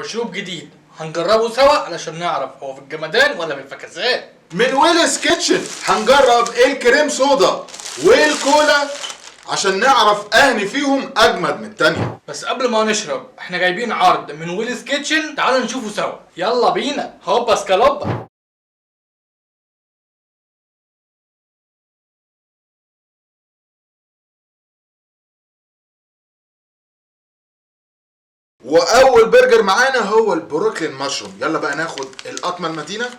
مشروب جديد هنجربه سوا علشان نعرف هو في الجمدان ولا في الفكاسات. من ويلز كيتشن هنجرب الكريم صودا والكولا عشان نعرف اهني فيهم اجمد من التانية. بس قبل ما نشرب احنا جايبين عرض من ويلز كيتشن، تعالوا نشوفه سوا. يلا بينا، هوبا سكالوبا. واول برجر معانا هو البروكلين مشروم. يلا بقى ناخد القطمه المتينه.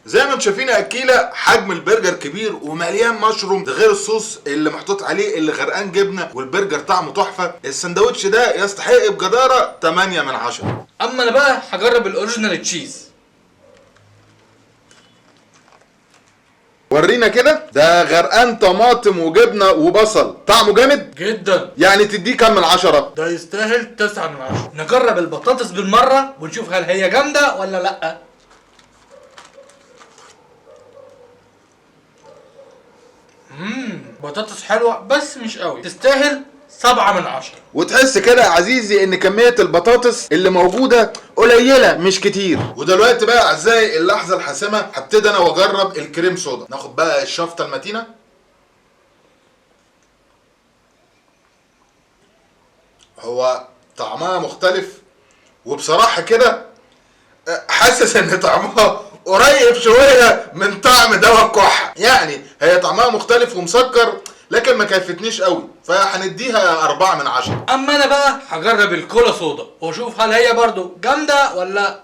زي ما انتم شايفين يا اكيله حجم البرجر كبير ومليان مشروم، ده غير الصوص اللي محطوط عليه اللي غرقان جبنه، والبرجر طعمه تحفه. السندوتش ده يستحق بجداره 8 من 10. اما انا بقى هجرب الاوريجينال تشيز. ورينا كده، ده غرقان طماطم وجبنه وبصل، طعمه جامد جدا. يعني تديه كام من 10؟ ده يستاهل 9 من 10. نجرب البطاطس بالمره ونشوف هل هي جامده ولا لا. بطاطس حلوه بس مش قوي، تستاهل 7 من 10. وتحس كده يا عزيزي ان كمية البطاطس اللي موجودة قليلة مش كتير. ودلوقتي بقى يا اعزائي اللحظة الحاسمة، هبتدي انا واجرب الكريم صودا. ناخد بقى الشفطة المتينة. هو طعمها مختلف، وبصراحة كده حاسس ان طعمها قريب شوية من طعم دواء الكحة. يعني هي طعمها مختلف ومسكر، لكن ما كيفتنيش قوي، فهنديها 4 من 10. اما انا بقى هجرب الكولا صودا واشوف هل هي برضو جامده ولا.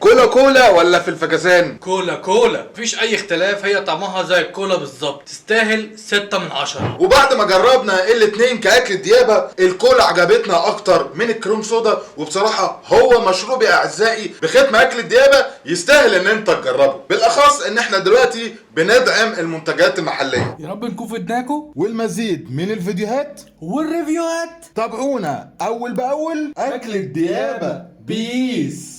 كولا كولا ولا في الفكسان؟ كولا مفيش اي اختلاف، هي طعمها زي الكولا بالظبط، تستاهل 6 من 10. وبعد ما جربنا الاتنين كاكل ديابه، الكولا عجبتنا اكتر من الكريم صودا. وبصراحه هو مشروب يا اعزائي بختم اكل الديابه يستاهل ان انت تجربه، بالاخص ان احنا دلوقتي بندعم المنتجات المحليه. يا رب نكون فدناكم والمزيد من الفيديوهات والريفيوهات. تابعونا اول باول. اكل الديابه بيس.